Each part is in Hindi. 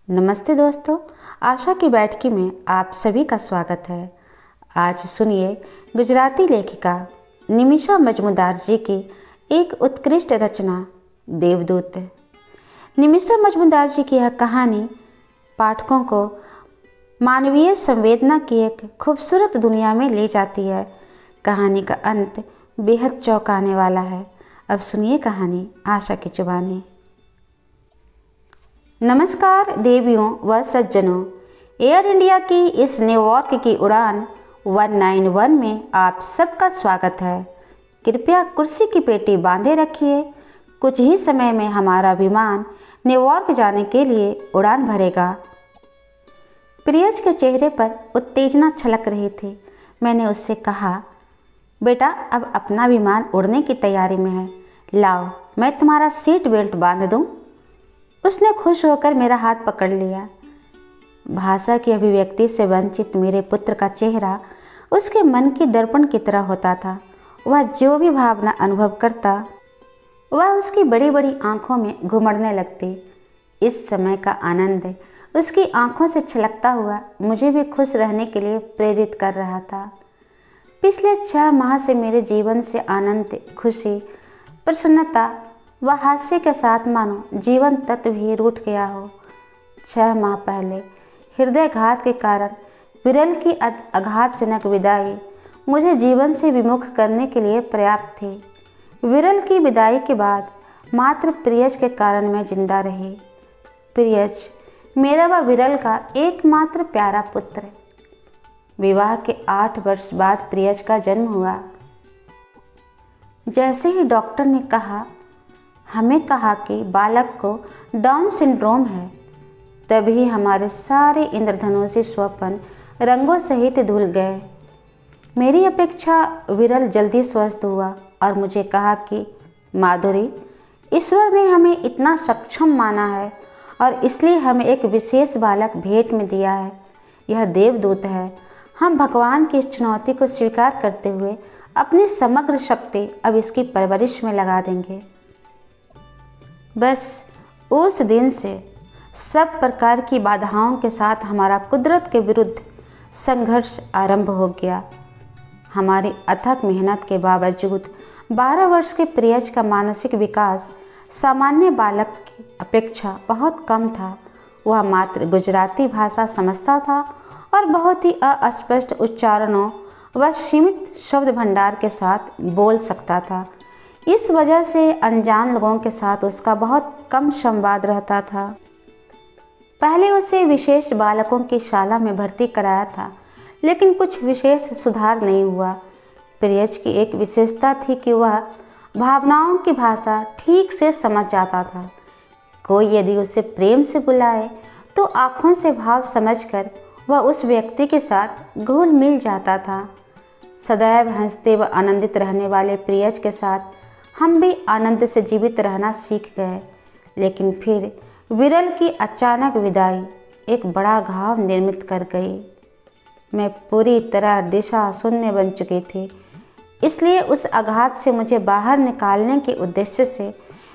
नमस्ते दोस्तों, आशा की बैठकी में आप सभी का स्वागत है। आज सुनिए गुजराती लेखिका निमिषा मजमूदार जी की एक उत्कृष्ट रचना देवदूत। निमिषा मजमूदार जी की यह कहानी पाठकों को मानवीय संवेदना की एक खूबसूरत दुनिया में ले जाती है। कहानी का अंत बेहद चौंकाने वाला है। अब सुनिए कहानी आशा की जुबानी। नमस्कार देवियों व सज्जनों, एयर इंडिया की इस न्यूयॉर्क की उड़ान 191 में आप सबका स्वागत है। कृपया कुर्सी की पेटी बांधे रखिए। कुछ ही समय में हमारा विमान न्यूयॉर्क जाने के लिए उड़ान भरेगा। प्रियज के चेहरे पर उत्तेजना छलक रही थी। मैंने उससे कहा, बेटा अब अपना विमान उड़ने की तैयारी में है, लाओ मैं तुम्हारा सीट बेल्ट बांध दूं। उसने खुश होकर मेरा हाथ पकड़ लिया। भाषा की अभिव्यक्ति से वंचित मेरे पुत्र का चेहरा उसके मन की दर्पण की तरह होता था। वह जो भी भावना अनुभव करता वह उसकी बड़ी बड़ी आंखों में घुमड़ने लगती। इस समय का आनंद उसकी आंखों से छलकता हुआ मुझे भी खुश रहने के लिए प्रेरित कर रहा था। पिछले 6 माह से मेरे जीवन से आनंद, खुशी, प्रसन्नता व हास्य के साथ मानो जीवन तत्व ही रूठ गया हो। 6 माह पहले हृदयघात के कारण विरल की आघातजनक विदाई मुझे जीवन से विमुख करने के लिए पर्याप्त थी। विरल की विदाई के बाद मात्र प्रियज के कारण मैं जिंदा रही। प्रियज मेरा व विरल का एकमात्र प्यारा पुत्र। विवाह के 8 वर्ष बाद प्रियज का जन्म हुआ। जैसे ही डॉक्टर ने हमें कहा कि बालक को डाउन सिंड्रोम है, तभी हमारे सारे इंद्रधनुषी स्वप्न रंगों सहित धुल गए। मेरी अपेक्षा विरल जल्दी स्वस्थ हुआ और मुझे कहा कि माधुरी, ईश्वर ने हमें इतना सक्षम माना है और इसलिए हमें एक विशेष बालक भेंट में दिया है। यह देवदूत है। हम भगवान की इस चुनौती को स्वीकार करते हुए अपनी समग्र शक्ति अब इसकी परवरिश में लगा देंगे। बस उस दिन से सब प्रकार की बाधाओं के साथ हमारा कुदरत के विरुद्ध संघर्ष आरंभ हो गया। हमारी अथक मेहनत के बावजूद 12 वर्ष के प्रियज का मानसिक विकास सामान्य बालक की अपेक्षा बहुत कम था। वह मात्र गुजराती भाषा समझता था और बहुत ही अस्पष्ट उच्चारणों व सीमित शब्द भंडार के साथ बोल सकता था। इस वजह से अनजान लोगों के साथ उसका बहुत कम संवाद रहता था। पहले उसे विशेष बालकों की शाला में भर्ती कराया था, लेकिन कुछ विशेष सुधार नहीं हुआ। प्रियज की एक विशेषता थी कि वह भावनाओं की भाषा ठीक से समझ जाता था। कोई यदि उसे प्रेम से बुलाए तो आँखों से भाव समझकर वह उस व्यक्ति के साथ घुल मिल जाता था। सदैव हंसते व आनंदित रहने वाले प्रियज के साथ हम भी आनंद से जीवित रहना सीख गए। लेकिन फिर विरल की अचानक विदाई एक बड़ा घाव निर्मित कर गई। मैं पूरी तरह दिशा शून्य बन चुकी थी। इसलिए उस आघात से मुझे बाहर निकालने के उद्देश्य से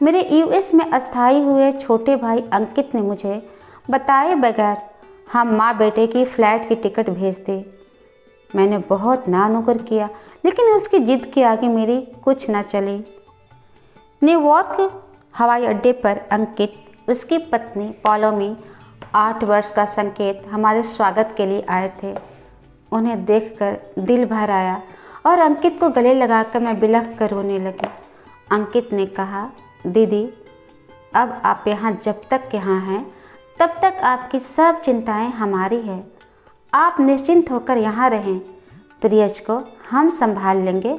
मेरे यूएस में अस्थायी हुए छोटे भाई अंकित ने मुझे बताए बगैर हम माँ बेटे की फ़्लाइट की टिकट भेज दी। मैंने बहुत ना नुकर किया, लेकिन उसकी जिद के आगे मेरी कुछ न चली। न्यूयॉर्क हवाई अड्डे पर अंकित, उसकी पत्नी पॉलोमी, 8 वर्ष का संकेत हमारे स्वागत के लिए आए थे। उन्हें देखकर दिल भर आया और अंकित को गले लगाकर मैं बिलख कर रोने लगी। अंकित ने कहा, दीदी अब आप यहाँ जब तक यहाँ हैं तब तक आपकी सब चिंताएं हमारी है। आप निश्चिंत होकर यहाँ रहें, प्रियज को हम संभाल लेंगे।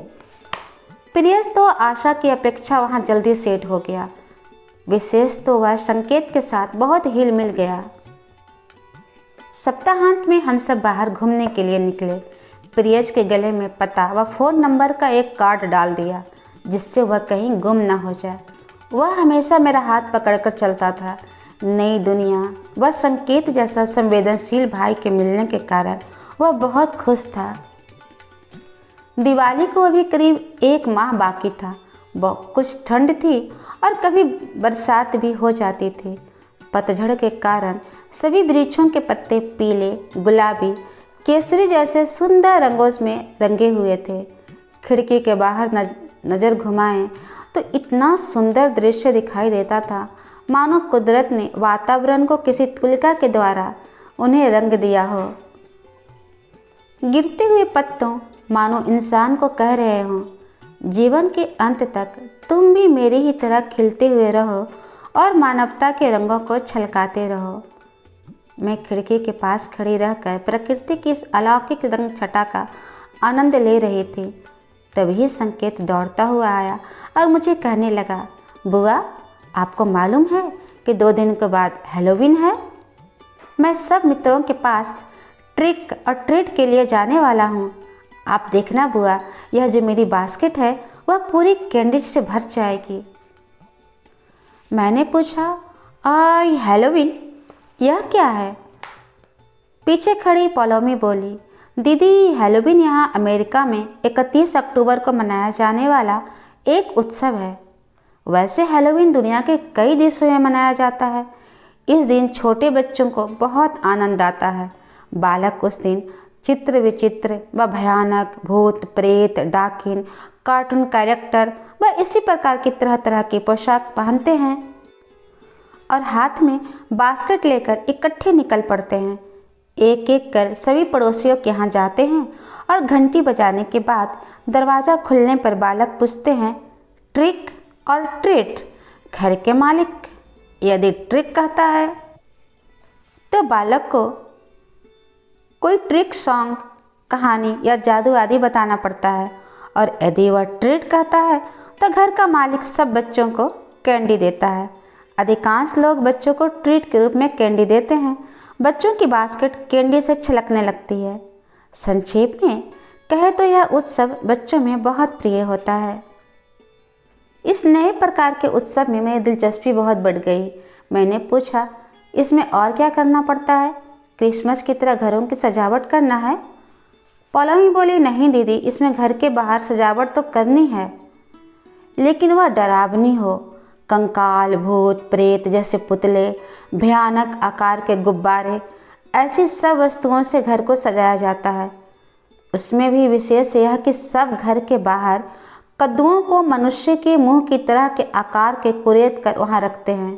प्रियज तो आशा की अपेक्षा वहाँ जल्दी सेट हो गया। विशेष तो वह संकेत के साथ बहुत हिल मिल गया। सप्ताहांत में हम सब बाहर घूमने के लिए निकले। प्रियज के गले में पता व फ़ोन नंबर का एक कार्ड डाल दिया, जिससे वह कहीं गुम ना हो जाए। वह हमेशा मेरा हाथ पकड़कर चलता था। नई दुनिया व संकेत जैसा संवेदनशील भाई के मिलने के कारण वह बहुत खुश था। दिवाली को अभी करीब 1 माह बाकी था। कुछ ठंड थी और कभी बरसात भी हो जाती थी। पतझड़ के कारण सभी वृक्षों के पत्ते पीले, गुलाबी, केसरी जैसे सुंदर रंगों में रंगे हुए थे। खिड़की के बाहर नज़र घुमाएं तो इतना सुंदर दृश्य दिखाई देता था, मानो कुदरत ने वातावरण को किसी तुलिका के द्वारा उन्हें रंग दिया हो। गिरते हुए पत्तों मानो इंसान को कह रहे हों, जीवन के अंत तक तुम भी मेरी ही तरह खिलते हुए रहो और मानवता के रंगों को छलकाते रहो। मैं खिड़की के पास खड़ी रहकर प्रकृति की इस अलौकिक रंग छटा का आनंद ले रही थी। तभी संकेत दौड़ता हुआ आया और मुझे कहने लगा, बुआ आपको मालूम है कि 2 दिन के बाद हैलोवीन है? मैं सब मित्रों के पास ट्रिक और ट्रीट के लिए जाने वाला हूँ। आप देखना बुआ, यह जो मेरी बास्केट है वह पूरी कैंडीज से भर जाएगी। मैंने पूछा, हैलोवीन यह क्या है? पीछे खड़ी पॉलोमी बोली, दीदी हैलोवीन यहाँ अमेरिका में 31 अक्टूबर को मनाया जाने वाला एक उत्सव है। वैसे हैलोवीन दुनिया के कई देशों में मनाया जाता है। इस दिन छोटे बच्चों को बहुत आनंद आता है। बालक उस दिन चित्र विचित्र व भयानक भूत, प्रेत, डाकिन, कार्टून कैरेक्टर व इसी प्रकार की तरह तरह की पोशाक पहनते हैं और हाथ में बास्केट लेकर इकट्ठे निकल पड़ते हैं। एक एक कर सभी पड़ोसियों के यहाँ जाते हैं और घंटी बजाने के बाद दरवाज़ा खुलने पर बालक पूछते हैं, ट्रिक और ट्रीट। घर के मालिक यदि ट्रिक कहता है तो बालक को कोई ट्रिक सॉन्ग, कहानी या जादू आदि बताना पड़ता है, और यदि वह ट्रीट कहता है तो घर का मालिक सब बच्चों को कैंडी देता है। अधिकांश लोग बच्चों को ट्रीट के रूप में कैंडी देते हैं। बच्चों की बास्केट कैंडी से छलकने लगती है। संक्षेप में कहे तो यह उत्सव बच्चों में बहुत प्रिय होता है। इस नए प्रकार के उत्सव में मेरी दिलचस्पी बहुत बढ़ गई। मैंने पूछा, इसमें और क्या करना पड़ता है? क्रिसमस की तरह घरों की सजावट करना है? पॉलोमी बोली, नहीं दीदी, इसमें घर के बाहर सजावट तो करनी है, लेकिन वह डरावनी हो। कंकाल, भूत, प्रेत जैसे पुतले, भयानक आकार के गुब्बारे, ऐसी सब वस्तुओं से घर को सजाया जाता है। उसमें भी विशेष यह कि सब घर के बाहर कद्दुओं को मनुष्य के मुंह की तरह के आकार के कुरेद कर वहाँ रखते हैं।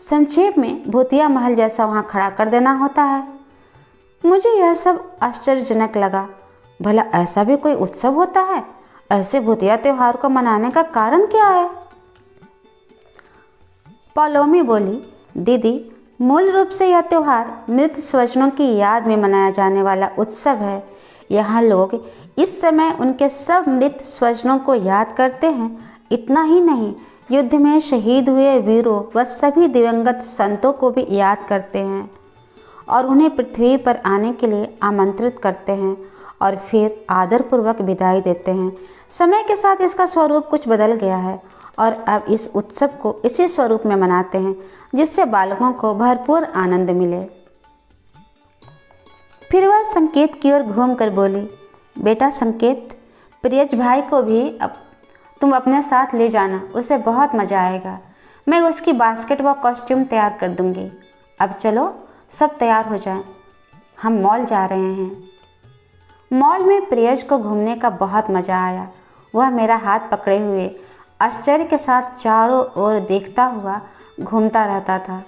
संक्षेप में भूतिया महल जैसा वहाँ खड़ा कर देना होता है। मुझे यह सब आश्चर्यजनक लगा। भला ऐसा भी कोई उत्सव होता है? ऐसे भूतिया त्योहार को मनाने का कारण क्या है? पॉलोमी बोली, दीदी मूल रूप से यह त्यौहार मृत स्वजनों की याद में मनाया जाने वाला उत्सव है। यहाँ लोग इस समय उनके सब मृत स्वजनों को याद करते हैं। इतना ही नहीं, युद्ध में शहीद हुए वीरों व सभी दिवंगत संतों को भी याद करते हैं और उन्हें पृथ्वी पर आने के लिए आमंत्रित करते हैं और फिर आदरपूर्वक विदाई देते हैं। समय के साथ इसका स्वरूप कुछ बदल गया है और अब इस उत्सव को इसी स्वरूप में मनाते हैं जिससे बालकों को भरपूर आनंद मिले। फिर वह संकेत की ओर घूमकर बोली, बेटा संकेत, प्रियज भाई को भी तुम अपने साथ ले जाना, उसे बहुत मज़ा आएगा। मैं उसकी बास्केट व कॉस्ट्यूम तैयार कर दूंगी। अब चलो सब तैयार हो जाएं, हम मॉल जा रहे हैं। मॉल में प्रियज को घूमने का बहुत मज़ा आया। वह मेरा हाथ पकड़े हुए आश्चर्य के साथ चारों ओर देखता हुआ घूमता रहता था।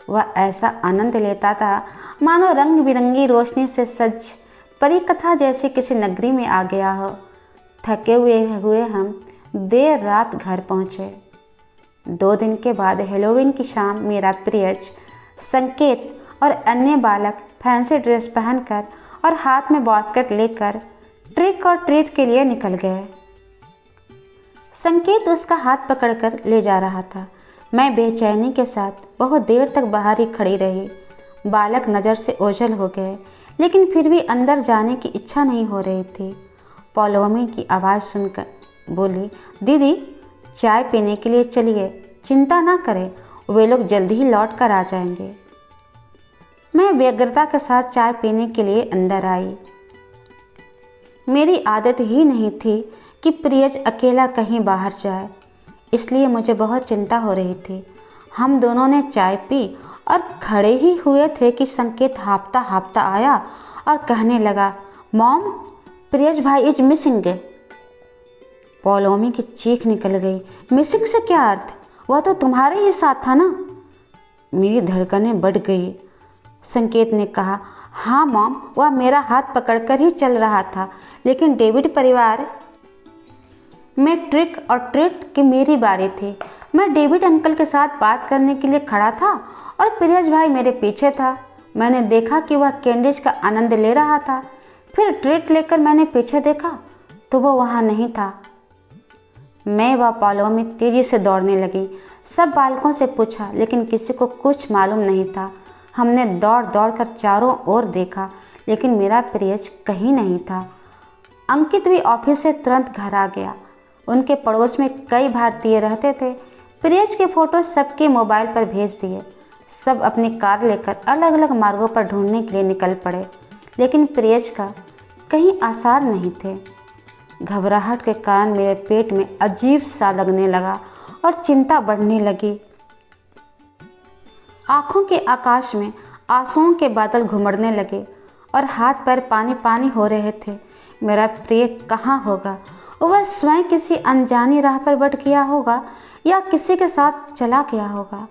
वह ऐसा आनंद लेता था मानो रंग बिरंगी रोशनी से सज परी कथा जैसी किसी नगरी में आ गया हो। थके हुए हम देर रात घर पहुँचे। 2 दिन के बाद हैलोवीन की शाम मेरा प्रियज, संकेत और अन्य बालक फैंसी ड्रेस पहनकर और हाथ में बास्केट लेकर ट्रिक और ट्रीट के लिए निकल गए। संकेत उसका हाथ पकड़कर ले जा रहा था। मैं बेचैनी के साथ बहुत देर तक बाहर ही खड़ी रही। बालक नज़र से ओझल हो गए, लेकिन फिर भी अंदर जाने की इच्छा नहीं हो रही थी। पॉलोमी की आवाज़ सुनकर बोली, दीदी चाय पीने के लिए चलिए, चिंता ना करें, वे लोग जल्दी ही लौट कर आ जाएंगे। मैं व्यग्रता के साथ चाय पीने के लिए अंदर आई। मेरी आदत ही नहीं थी कि प्रियज अकेला कहीं बाहर जाए, इसलिए मुझे बहुत चिंता हो रही थी। हम दोनों ने चाय पी और खड़े ही हुए थे कि संकेत हाँफता हाँफता आया और कहने लगा, मॉम, प्रियश भाई इज मिसिंग। पौलोमी की चीख निकल गई। मिसिंग से क्या अर्थ? वह तो तुम्हारे ही साथ था ना। मेरी धड़कनें बढ़ गई। संकेत ने कहा, हाँ मॉम, वह मेरा हाथ पकड़कर ही चल रहा था, लेकिन डेविड परिवार में ट्रिक और ट्रीट की मेरी बारी थी। मैं डेविड अंकल के साथ बात करने के लिए खड़ा था और प्रियश भाई मेरे पीछे था। मैंने देखा कि वह कैंडीज का आनंद ले रहा था। फिर ट्रीट लेकर मैंने पीछे देखा तो वह वहाँ नहीं था। मैं व पौलोमी तेजी से दौड़ने लगी। सब बालकों से पूछा, लेकिन किसी को कुछ मालूम नहीं था। हमने दौड़ दौड़ कर चारों ओर देखा, लेकिन मेरा प्रियज कहीं नहीं था। अंकित भी ऑफिस से तुरंत घर आ गया। उनके पड़ोस में कई भारतीय रहते थे। प्रियज के फोटो सबके मोबाइल पर भेज दिए। सब अपनी कार लेकर अलग अलग मार्गों पर ढूंढने के लिए निकल पड़े, लेकिन प्रियज का कहीं आसार नहीं थे। घबराहट के कारण मेरे पेट में अजीब सा लगने लगा और चिंता बढ़ने लगी। आँखों के आकाश में आंसुओं के बादल घुमड़ने लगे और हाथ पैर पानी पानी हो रहे थे। मेरा प्रिय कहाँ होगा? वह स्वयं किसी अनजानी राह पर भटक गया होगा या किसी के साथ चला गया होगा,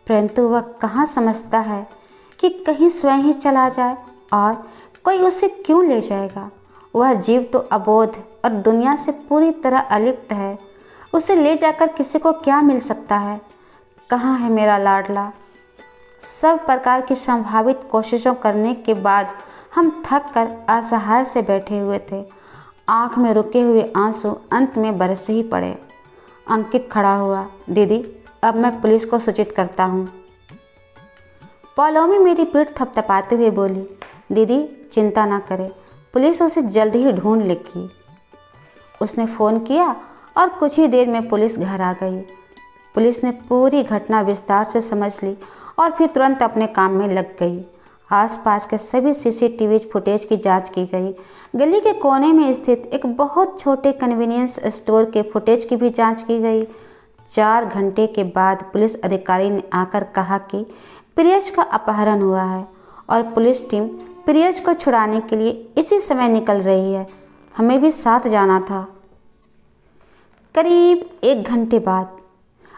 परंतु वह कहाँ समझता है कि कहीं स्वयं ही चला जाए और कोई उसे क्यों ले जाएगा। वह जीव तो अबोध और दुनिया से पूरी तरह अलिप्त है। उसे ले जाकर किसी को क्या मिल सकता है? कहाँ है मेरा लाडला? सब प्रकार की संभावित कोशिशों करने के बाद हम थक कर असहाय से बैठे हुए थे। आँख में रुके हुए आंसू अंत में बरस ही पड़े। अंकित खड़ा हुआ। दीदी, अब मैं पुलिस को सूचित करता हूँ। पौलोमी मेरी पीठ थपथपाते हुए बोली, दीदी चिंता ना करें, पुलिस उसे जल्द ही ढूंढ लेगी। उसने फ़ोन किया और कुछ ही देर में पुलिस घर आ गई। पुलिस ने पूरी घटना विस्तार से समझ ली और फिर तुरंत अपने काम में लग गई। आसपास के सभी सीसीटीवी फुटेज की जांच की गई। गली के कोने में स्थित एक बहुत छोटे कन्वीनियंस स्टोर के फुटेज की भी जांच की गई। 4 घंटे के बाद पुलिस अधिकारी ने आकर कहा कि प्रियज का अपहरण हुआ है और पुलिस टीम प्रियज को छुड़ाने के लिए इसी समय निकल रही है। हमें भी साथ जाना था। करीब 1 घंटे बाद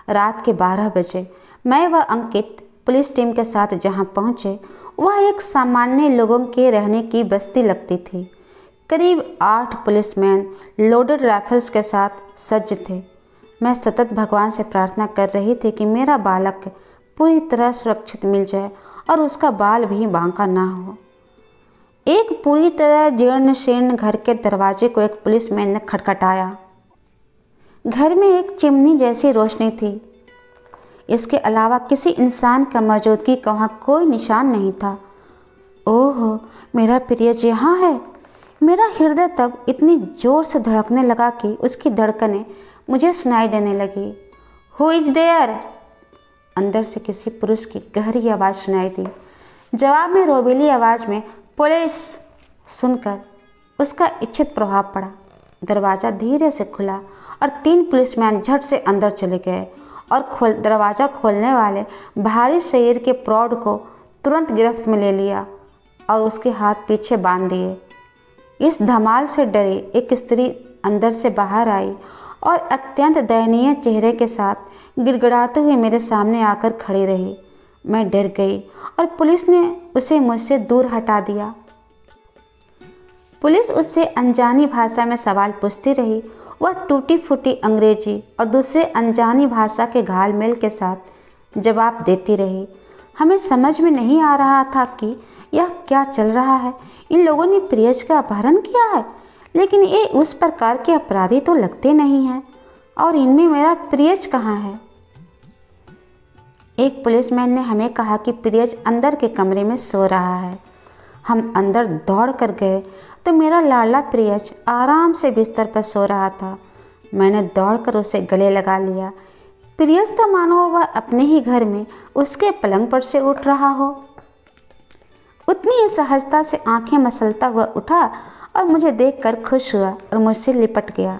रात के 12 बजे मैं व अंकित पुलिस टीम के साथ जहां पहुंचे, वह एक सामान्य लोगों के रहने की बस्ती लगती थी। करीब 8 पुलिसमैन लोडेड राइफल्स के साथ सज्ज थे। मैं सतत भगवान से प्रार्थना कर रही थी कि मेरा बालक पूरी तरह सुरक्षित मिल जाए और उसका बाल भी बांका ना हो। एक पूरी तरह जीर्ण शीर्ण घर के दरवाजे को एक पुलिसमैन ने खटखटाया। घर में एक चिमनी जैसी रोशनी थी। इसके अलावा किसी इंसान का मौजूदगी का वहाँ कोई निशान नहीं था। ओह, मेरा प्रियज यहाँ है। मेरा हृदय तब इतनी जोर से धड़कने लगा कि उसकी धड़कनें मुझे सुनाई देने लगी। Who is there? अंदर से किसी पुरुष की गहरी आवाज़ सुनाई दी। जवाब में रोबीली आवाज़ में पुलिस सुनकर उसका इच्छित प्रभाव पड़ा। दरवाज़ा धीरे से खुला और 3 पुलिसमैन झट से अंदर चले गए और दरवाज़ा खोलने वाले भारी शरीर के प्रौढ़ को तुरंत गिरफ्त में ले लिया और उसके हाथ पीछे बांध दिए। इस धमाल से डरी एक स्त्री अंदर से बाहर आई और अत्यंत दयनीय चेहरे के साथ गिड़गिड़ाते हुए मेरे सामने आकर खड़ी रही। मैं डर गई और पुलिस ने उसे मुझसे दूर हटा दिया। पुलिस उससे अनजानी भाषा में सवाल पूछती रही। वह टूटी फूटी अंग्रेजी और दूसरे अनजानी भाषा के घालमेल के साथ जवाब देती रही। हमें समझ में नहीं आ रहा था कि यह क्या चल रहा है। इन लोगों ने प्रियज का अपहरण किया है, लेकिन ये उस प्रकार के अपराधी तो लगते नहीं हैं। और इनमें मेरा प्रियज कहाँ है? एक पुलिसमैन ने हमें कहा कि प्रियज अंदर के कमरे में सो रहा है। हम अंदर दौड़ कर गए तो मेरा लाडला प्रियज आराम से बिस्तर पर सो रहा था। मैंने दौड़कर उसे गले लगा लिया। प्रियज तो मानो वह अपने ही घर में उसके पलंग पर से उठ रहा हो। उतनी ही सहजता से आंखें मसलता हुआ उठा और मुझे देखकर खुश हुआ और मुझसे लिपट गया।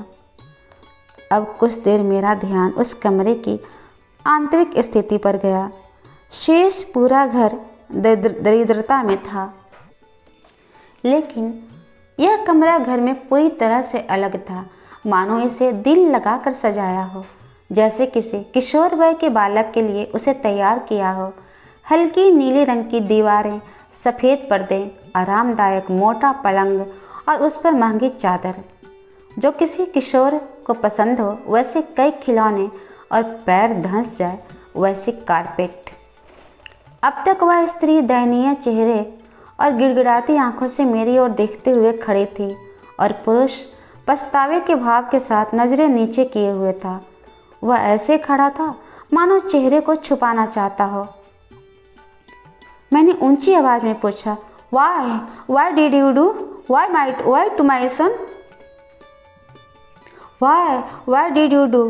अब कुछ देर मेरा ध्यान उस कमरे की आंतरिक स्थिति पर गया। शेष पूरा घर दरिद्रता में था, लेकिन यह कमरा घर में पूरी तरह से अलग था, मानो इसे दिल लगाकर सजाया हो, जैसे किसी किशोर वय के बालक के लिए उसे तैयार किया हो। हल्की नीले रंग की दीवारें, सफ़ेद पर्दे, आरामदायक मोटा पलंग और उस पर महंगी चादर। जो किसी किशोर को पसंद हो वैसे कई खिलौने और पैर धंस जाए वैसी कारपेट। अब तक वह स्त्री दयनीय चेहरे और गिड़गिड़ाती आंखों से मेरी ओर देखते हुए खड़ी थी और पुरुष पछतावे के भाव के साथ नज़रें नीचे किए हुए था। वह ऐसे खड़ा था मानो चेहरे को छुपाना चाहता हो। मैंने ऊंची आवाज़ में पूछा, why did you do why to my son, why did you do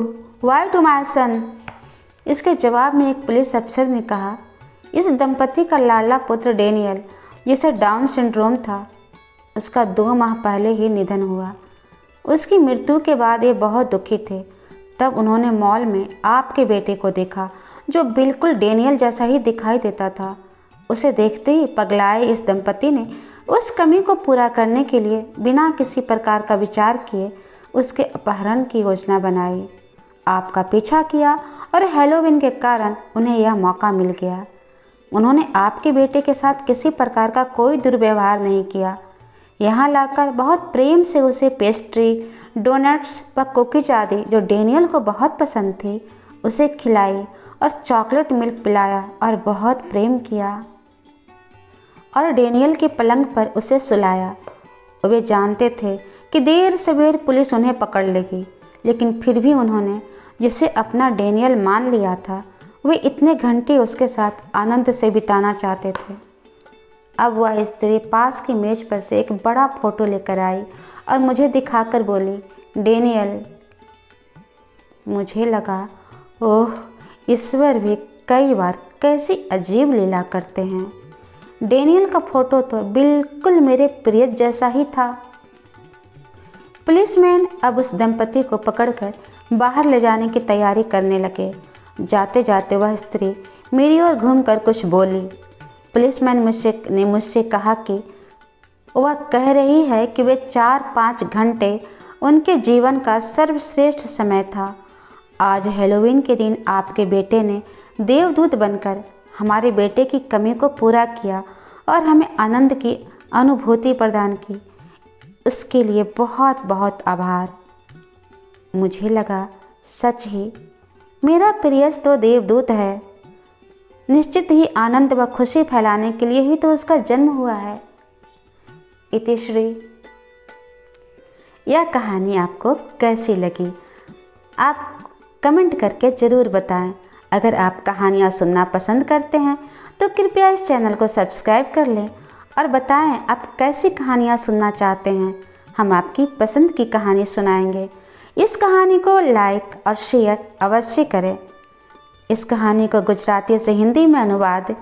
why to my son. इसके जवाब में एक पुलिस अफसर ने कहा, इस दंपति का लाडला पुत्र डेनियल, जिसे डाउन सिंड्रोम था, उसका 2 माह पहले ही निधन हुआ। उसकी मृत्यु के बाद ये बहुत दुखी थे। तब उन्होंने मॉल में आपके बेटे को देखा, जो बिल्कुल डेनियल जैसा ही दिखाई देता था। उसे देखते ही पगलाए इस दंपति ने उस कमी को पूरा करने के लिए बिना किसी प्रकार का विचार किए उसके अपहरण की योजना बनाई। आपका पीछा किया और हैलोवीन के कारण उन्हें यह मौका मिल गया। उन्होंने आपके बेटे के साथ किसी प्रकार का कोई दुर्व्यवहार नहीं किया। यहाँ लाकर बहुत प्रेम से उसे पेस्ट्री, डोनट्स व कुकीज आदि जो डेनियल को बहुत पसंद थी उसे खिलाई और चॉकलेट मिल्क पिलाया और बहुत प्रेम किया और डेनियल के पलंग पर उसे सुलाया। वे जानते थे कि देर सवेर पुलिस उन्हें पकड़ लेगी, लेकिन फिर भी उन्होंने जिसे अपना डेनियल मान लिया था, वे इतने घंटे उसके साथ आनंद से बिताना चाहते थे। अब वह स्त्री पास की मेज पर से एक बड़ा फोटो लेकर आई और मुझे दिखाकर बोली, डेनियल। मुझे लगा, ओह, ईश्वर भी कई बार कैसी अजीब लीला करते हैं। डेनियल का फोटो तो बिल्कुल मेरे प्रिय जैसा ही था। पुलिसमैन अब उस दंपति को पकड़कर बाहर ले जाने की तैयारी करने लगे। जाते जाते वह स्त्री मेरी ओर घूमकर कुछ बोली। पुलिसमैन ने मुझसे कहा कि वह कह रही है कि वे 4-5 घंटे उनके जीवन का सर्वश्रेष्ठ समय था। आज हैलोवीन के दिन आपके बेटे ने देवदूत बनकर हमारे बेटे की कमी को पूरा किया और हमें आनंद की अनुभूति प्रदान की। उसके लिए बहुत बहुत आभार। मुझे लगा, सच ही मेरा प्रियस तो देवदूत है। निश्चित ही आनंद व खुशी फैलाने के लिए ही तो उसका जन्म हुआ है। इतिश्री। यह कहानी आपको कैसी लगी? आप कमेंट करके ज़रूर बताएं। अगर आप कहानियाँ सुनना पसंद करते हैं तो कृपया इस चैनल को सब्सक्राइब कर लें और बताएं आप कैसी कहानियाँ सुनना चाहते हैं। हम आपकी पसंद की कहानी सुनाएंगे। इस कहानी को लाइक और शेयर अवश्य करें। इस कहानी को गुजराती से हिंदी में अनुवाद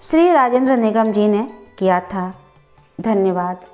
श्री राजेंद्र निगम जी ने किया था। धन्यवाद।